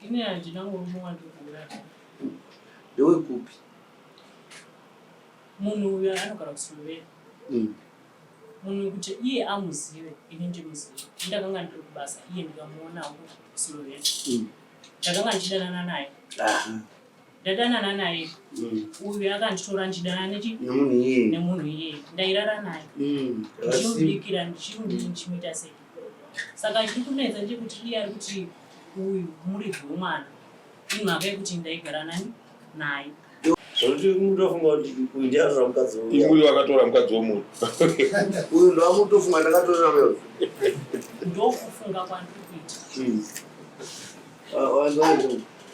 Ini handina ngomwa ndikura. Ndewe kupi? Munhu uyu anogara kuSlovenia. Munhu kuti iye amuzive ini ndimuzive. Ndakanga ndiri kubasa iye ndikamuonawo kuSlovenia. Ndakanga ndichidanana naye. Ndadanana naye. Uyu akanditora ndichidanana nemunhu iye. Ndairara naye. Ndichimubikira ndichimuita sei. Saka ndiri kunetsa ndikuti iye ari kuti uyu muri mwana. Imhaka yekuti ndaigara naye. Zvoti mutofunga kuti kuindiazva mukadzi uyu. Uyu akatora mukadzi womunhu. Uyu ndo amutofunga ndakatora wewe. Ndokufunga kwandiri kuita. Wanzo.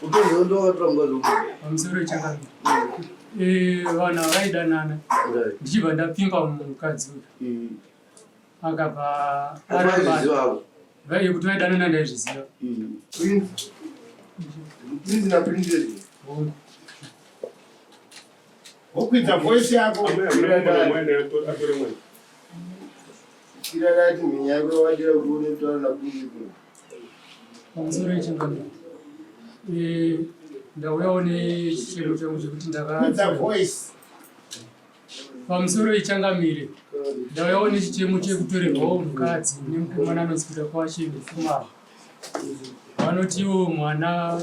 Utozo ndo akatora mukadzi womunhu. Pamusoro chakanga. Vana vaidanana. Ndichibva ndapimba mukadzi uyu. Akabva aramba. Vai kuti vaidanana ndaizviziva. Prince na princess. Okwidza voice yako kirarati minyako wadira kuone tora na kungu. Pamusoro chakanga. Ndauyawo nechiro changu chekuti Kwidza voice. Pamusoro ichangamire. Ndauyawo nechichemo chekutorerwawo mukadzi nemukomana anozvida kwashinda Fumaro. Vanotiwo mwana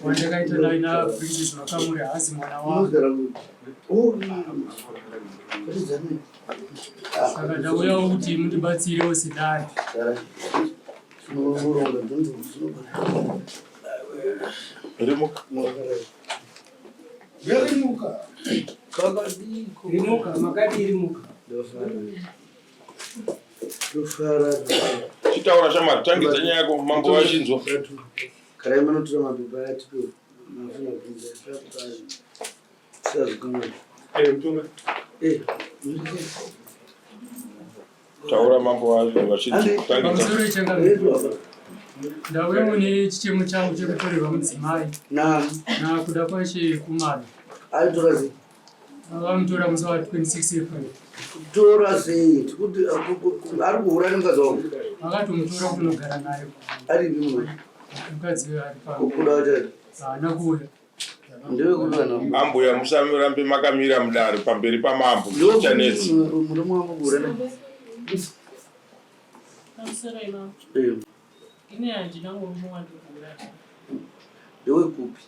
wandakaita naye naPrincess Makamuri haasi mwana wangu. Saka ndauyawo kuti mundibatsirewo sedare. Rimuka, makadi rimuka. Chitaura shamari tangidza nyaya yako mambo wachinzwa. Kare manotora mapepa yatipo. Mafuna kunza sazukamwe. Mtunga. Taura mambo wachinzwa tangidza. Pamusoro ichangamire. Ndauyawo nechichemo changu chekutorerwa mudzimai. Nakuda kwashe Kumaro. Aitora sei? Vamutora musi wa26 April. Tora sei? Kuti ari kuuraya mukadzi wangu. Vakatomutora kunogara naye. Ari ndimwe. Mukadzi ari kukuda wachati. Haana kuuya. Ndewe kuda na. Ambuya musamurambe makamira mudare pamberi pamambo. Ndochanetsi. Murume wangu kuuraya. Pamusoro ino. Ini handina ngomwa ndikura. Ndewe kupi?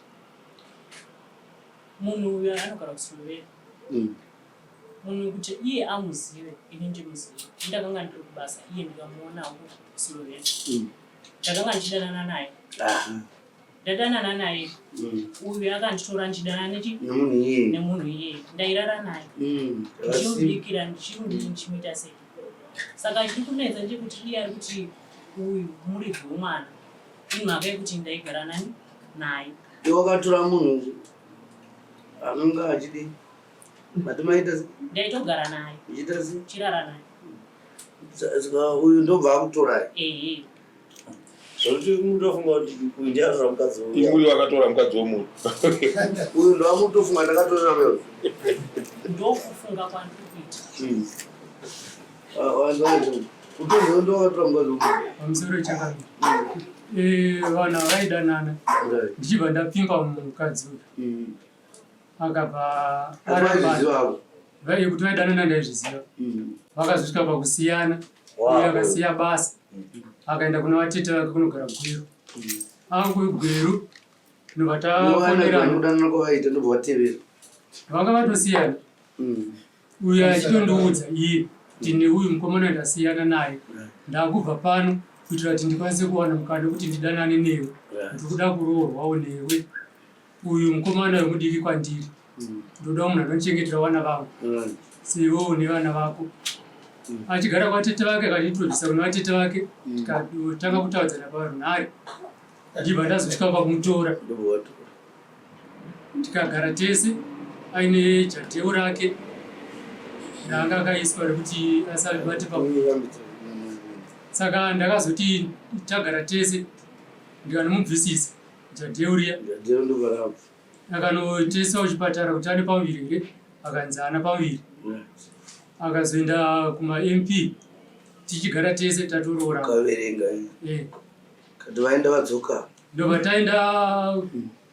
Munhu uyu anogara kuSlovenia. Munhu kuti iye amuzive ini ndimuzive. Ndakanga ndiri kubasa iye ndikamuonawo kuSlovenia. Ndakanga ndichidanana naye. Ndadanana naye. Uyu akanditora ndichidanana nemunhu iye. Ndairara naye. Ndichimubikira ndichimuita sei. Saka ndiri kunetsa ndikuti iye ari kuti uyu muri mwana. Imhaka yekuti ndaigara naye. Iwe wakatora munhu anonga achidi matimaita ndaitogara naye ichita sei chirara naye saka uyu ndobva akutora zvoti mutofunga kuti kuindiazva mukadzi uyu. Uyu akatora mukadzi womunhu. Uyu ndo amutofunga ndakatora wewe. Ndokufunga kwandiri kuita. Wanzo. Utozo ndo akatora mukadzi womunhu. Pamusoro chakanga. Vana vaidanana. Ndichibva ndapimba mukadzi uyu. Akabva aramba. Vai kuti vaidanana ndaizviziva. Vakazosvika pakusiyana. Uye akasiya basa. Akaenda kuna vatete vake kunogara Gweru. Gweru ndobva takonerana. Kudanana kwavaita ndobva vatevera. Vanga vatosiyana. Uyu achitondoudza iye kuti neuyu mukomana ndasiyana naye. Ndakubva pano kuitira kuti ndikwanise kuwana mukana kuti ndidanane newe. Ndikuda kuroorwawo newe. Uyu mukomana wemudiki kwandiri. Ndoda munhu anochengetera vana vangu. Sewewo nevana vako. Achigara kwatete vake akandintrodusa kuna vatete vake. Tikatanga kutaudzana parunhare. Ndibva ndazosvika pakumutora. Tikagara tese aine jateu rake. Ndanga akaiswa rekuti asabate pamunhu. Saka ndakazoti tagara tese ndikanomubvisisa jateu riya. Akanotesa kuchipatara kuti ane pamuviri here. Akanzi haana pamuviri. Akazoenda kuma-MP tichigara tese tatoroora. Kaverenga. Kati vaenda vadzoka. ndobva taenda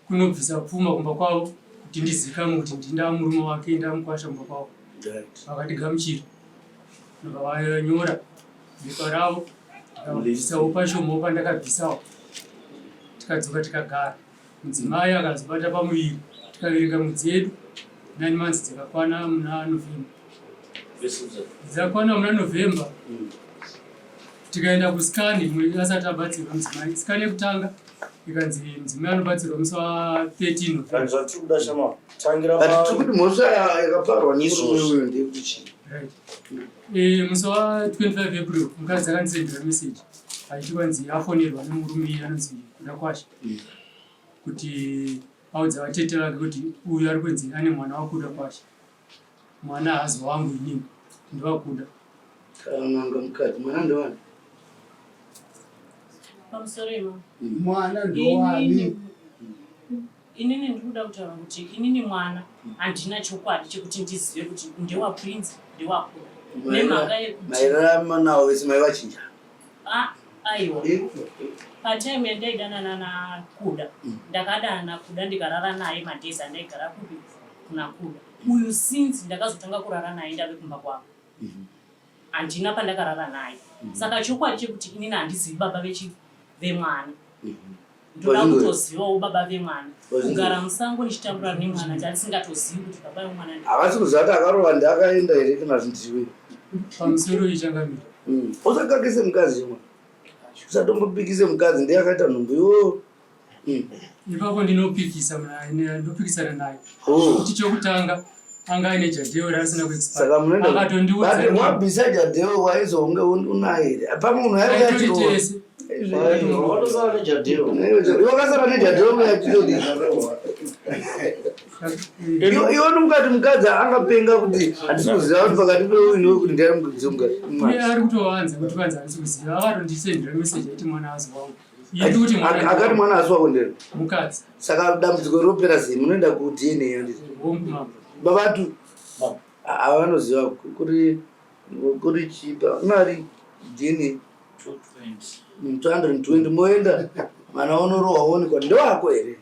kunobvisa pfuma kumba kwavo kuti ndizikamwe kuti ndinda murume wake ndamukwasha kumba kwavo. Vakatigamuchira ndobva vanyora bhiko ravo ndikabvisawo pashomo pandakabvisawo tikadzoka tikagara. Mudzimai akazobata pamuviri tikaverenga mwedzi yedu 9 months dzakakwana muna November. Dzakakwana muna November tikaenda kuskani mwe asati abatsirwa mudzimai. Skani yekutanga ikanzi mudzimai anobatsirwa musi wa13 November. Kuti mhosva yakaparwa nemurume ndekuchi. Musi wa25 April mukadzi akandisendera message achiti kwanzi afonerwa nemurume anonzi Kudakwasha kuti audza vatete vake kuti uyu ari kwenzi ane mwana waKudakwasha. Mwana hazi wangu inini ndiwakuda. Kana mukadzi mwana ndowani? Pamusorema. Mwana ndowani? Inini ndikuda kutaura kuti inini mwana handina chokwadi chekuti ndizive kuti ndewa Prince ndewakuda. Nemhaka yekuti mairama nawo vese mai vachinja. Aiwa. Patime yandaidanana naKuda ndakadana naKuda ndikarara naye madhezi andaigara kupi kuna Kuda. Uyu since ndakazotanga kurara naye ndave kumba kwavo handina pandakarara naye. Saka chokwadi chekuti inini handizivi baba vemwana. Ndoda kutozivawo baba vemwana. Kugara musango ndichitambura nemwana ndandisingatozivi kuti baba vemwana ndi. Havasi kuziva kuti akarohwa ndakaenda here kana zvindiwe. Pamusoro ichangamira. Usakakise mukadzi mwa. Usatombopikise mukadzi ndiye akaita nhumbu iwoyo. Ipapo ndinopikisana naye. Kuti chokutanga anga aine jadheo rasina kuexpire. Saka munoenda akatondiudza wabvisa jadheo waizonge unaye here. Pamwe munhu aitotese. Wakasara nejadheo yachidodi. Iwo nomukati mukadzi angapenga kuti handisi kuziva kuti pakati peuyu nekuti ndiari mukadzi mukati. Uye ari kutowanza kuti kwanzi handisi kuziva. Akatondisendera meseji aiti mwana hazi wangu. Yedu kuti akati mwana hasi wako ndero mukadzi. Saka dambudziko ropera sei munoenda kuDNA handisi. Babatu avanoziva kuri chipa unari DNA 220 moenda mana unorohwa onekwa ndowako here.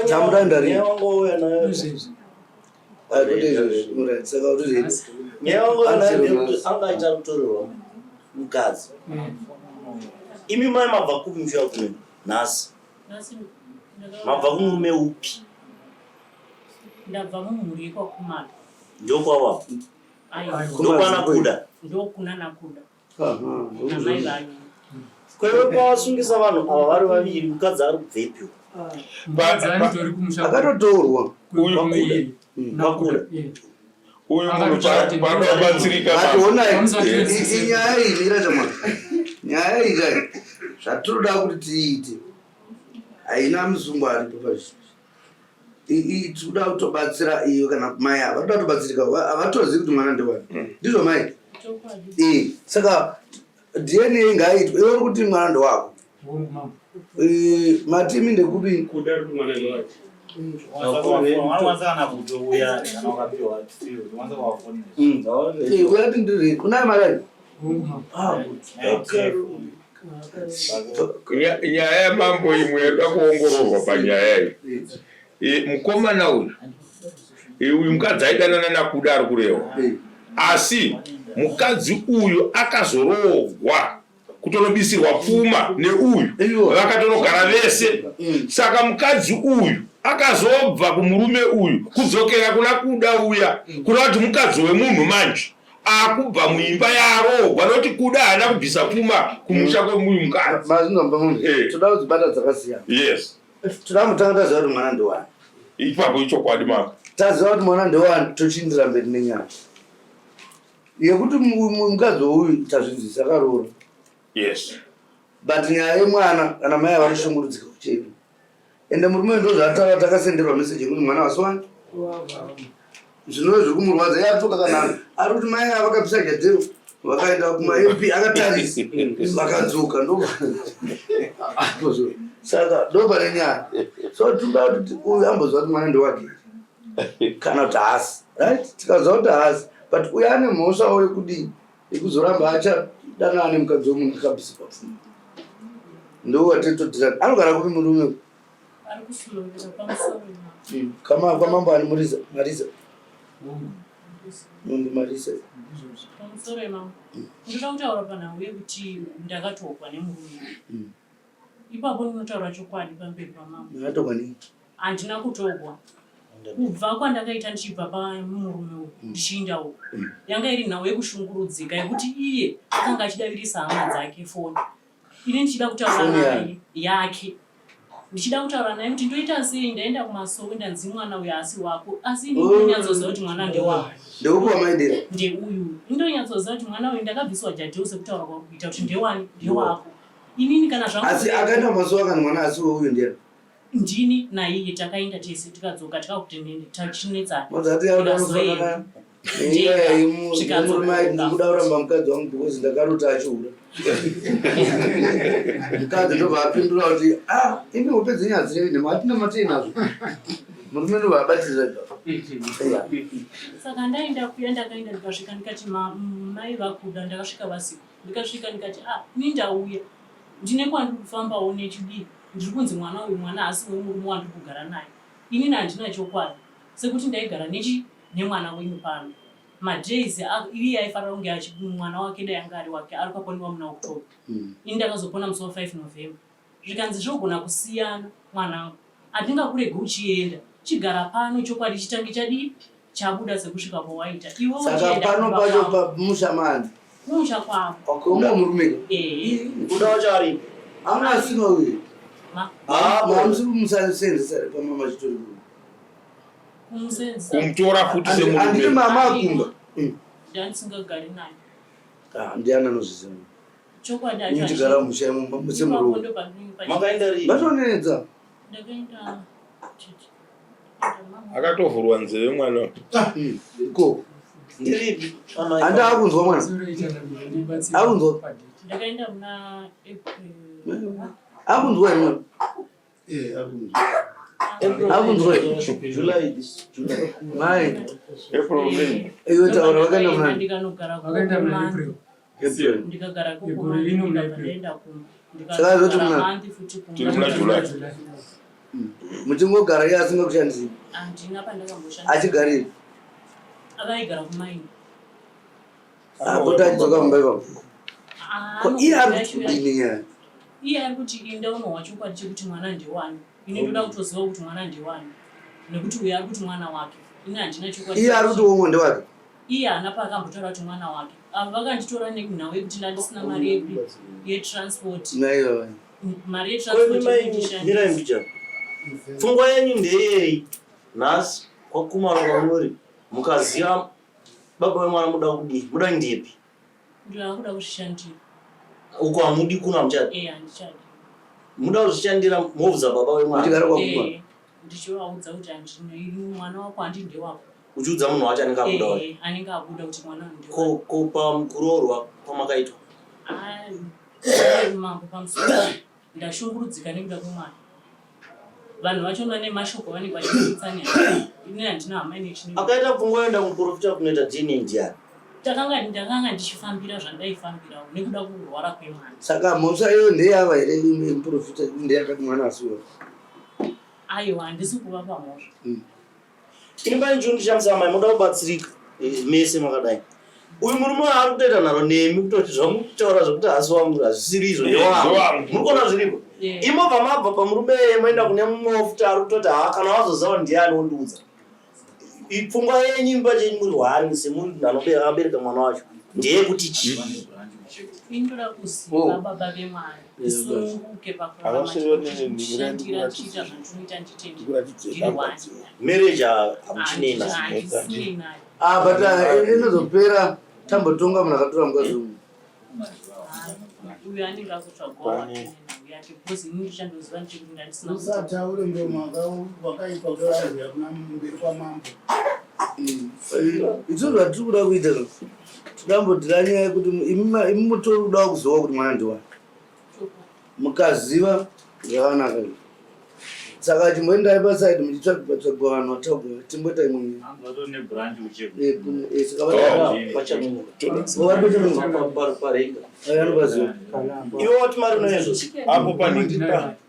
Chamuranda ri saka kuti angaita kutorerwa mukadzi. Imi mai mabva kupi mushuya kumwe nhasi? Mabva kumurume upi? Ndabva mumhuri yekwaKumalo. Ndokwava? Ndokwana Kuda? Ndokuna naKuda. Namai vanyu. Kwewe kwavasungisa vanhu ava vari vaviri mukadzi ari kubvepi? akatotorwa Nakuda. Uyu munhu panobatsirika inyaya iyi irachamwana nyaya iyi zvatinoda kuti tiite haina musungo aripo pazvinhu tinoda kutobatsira iyo kana mai ava toda kutobatsirika havatozivi kuti mwana ndewani ndizvo mai saka DNA ngaitwe iwe uri kuti mwana ndewako matimi ndekupi uyati ndiri kunaye marari nyaya yamambo imwe yoda kuongororwa panyaya iyi. Mukomana uyu mukadzi aidanana naKuda ari kurehwa, asi mukadzi uyu akazorohwa kutonobisirwa pfuma neuyu vakatonogara vese. Saka mukadzi uyu akazobva kumurume uyu kudzokera kuna Kuda uya kuda kuti mukadzi wemunhu manje akubva muimba yarohwa noti Kuda haana kubvisa pfuma kumusha kwemuyu mukadzi. toda kudzibata dzakasiyana. Yes. Toda kutanga taziva kuti mwana ndewani. Ipapo ichokwadi maka. Taziva kuti mwana ndewani tochindira mberi nenyaya. Yekuti mukadzi uyu tazvinzisa akaroora. Yes. But nyaya yemwana kana mai avanoshungurudzika kuchena. Ende murume ndozvatava takasenderwa meseji yekuti mwana waswani. Zvinova zviri kumurwadza yatoka kana ari kuti mai avakapisa jadhero vakaenda kumaMP akatarisa vakadzoka saka ndopane nyaya. So tinoda kuti uyu amboziva kuti mwana ndewake kana kuti haasi right. Tikaziva kuti haasi but uyu ane mhosvawo yekudini yekuzoramba achadanana nemukadzi womunhu akabvisirwa pfuma. ndo watetotira anogara kupi murume ari kusulovera pamusoro kama kwamambo ani Marisa mundi Marisa pamusoro emambo ndoda kutaura panhau yekuti ndakatokwa nemurume ipapo ndinotaura chokwadi pamberi pamambo ndakatokwa nei handina kutogwa kubva kwandakaita ndichibva pamurume uyu ndichiinda uku yanga iri nhau yekushungurudzika yekuti iye akanga achidavirisa hama dzake foni ini ndichida kutaura naye yake ndichida kutaura naye kuti ndoita sei ndaenda kumasoko ndanzi mwana uyu asi wako asi ini ndonyatsoziva kuti mwana ndewako ndeupi wamaendera ndeuyu ndonyatsoziva kuti mwana uyu ndakabviswa jadheo sekutaura kwakuita kuti ndewani ndewako inini kana zvangu asi akaenda kumasoko akani mwana asi weuyu ndera ndini naiye takaenda tese tikadzoka tikakuti tachinetsana ndikuda kuramba mukadzi wangu because ndakarota achiura mukadzi ndobva apindura kuti imi hope dzenyadzireve hatina matei nazvo murume ndobva abatira saka ndaenda kuya ndakaenda ndikasvika ndikati mai vakuda ndakasvika vasiku ndikasvika ndikati ini ndauya ndine kwandiri kufambawo nechidii ndiri kunzi mwana uyu mwana asi wemurume wandiri kugara naye ini handina chokwadi sekuti ndaigara nemwana wenyu pano madays iye aifanira kunge mwana wake dai anga ari wake ari kwaponiwa muna October ini ndakazopona musi wa5 November zvikanzi zvogona kusiyana mwana handingakurege uchienda chigara pano chokwadi chitange chadii chabuda sekusvika pawaita saka pano pacho pamusha mani kumusha kwako kwakomwa murume kuda wachari amuna sina uyu mamusiri kumusenzesa pamama chitori kumtora futi semurume andiri mama akumba ndandisingagari naye ndiana nozviziva chokwadi muchigara musha semurume makaenda rii vatonenedza ndakaenda akatovhurwa nzeve mwana ko ndiripi handa akunzwa mwana akunzwa ndakaenda muna akunzwa mwana akunzwa July mai April May iyo taura wakaenda mwana ndikanogara ndikagara kukumaenda saka zoti mwana kuhandi futi tiri muna July muchingogara iye asingakushandisi handina pandakamboshandisa achigariri akaigara kumaini kuti achidzoka mumba ipapo iye ari kudini nyaya iye ari kuti indaunohwa chokwadi chekuti mwana ndewani ini ndoda kutoziva kuti mwana ndewani nekuti uyo ari kuti mwana wake ini handina chokwadi iye ari kuti womwe ndewake iye hana paakambotaura kuti mwana wake avo vakanditora nenhau yekuti ndandisina mari yetransport mari yetransportmiraimbicha pfungwa yenyu ndeyei nhasi kwakumara kwamuri mukaziva baba wemwana muda kudii muda ndepi ndaakuda kushandira uko hamudi kuna muchadi handichadi muda kuzvishandira movza baba wemwana ndichivaudza kuti mwana wako handi ndewako uchiudza munhu wacho anenge abuda wacho anenge abuda kuti mwana kopa mukuroorwa kwamakaitwa mambo pamusoro ndashungurudzika nekuda kwemwana vanhu vacho vane mashoko vanenge vachitsanya ini handina hama nechine akaita pfungwa yoenda kumuprofita kunoita dna ndiani ndakanga ndichifambira zvandaifambirawo nekuda kurwara kwemwana saka mhosva iyo ndeyava here muprofita ndeyakati mwana asiwa aiwa handisi kuva pamhosva ini pane chinhu ndichamusamai muda kubatsirika mese makadai uyu murume ari kutoita nharo nemi kutoti zvamutaura zvokuti hasi wangu hazvisiri izvo ndewangu muri kuona zviripo imobva mabva pamurume moenda kune mumwe wofuti ari kutoti kana wazoziva ndiani wondiudza pfungwa yenyu imba chenyu muri hwani semunhu anobereka mwana wacho ndeyekuti chii indoda kuziva baba vemwana isunguke pakuraamashandira chiita zvandinoita nditendiri wani marriage hamuchinei but inozopera tambotonga munhu akatora mukazi umwe uyo anenge akutsvagwa yake because ini ndichandoziva ndichekuti ndandisina usataure ndomaka wakaipa kuarya kuna mberi kwamambo izvozvo hatiri kuda kuita tidambodira nyaya yekuti imi mutori kuda kuziva kuti mwana ndiwani mukaziva zvakanaka saka chimboendai pasaidi muchitsvaga vanhu vataugwa timboita imwe pachangu anobaziva Iwe wati mari unaezo hapo pani Chinda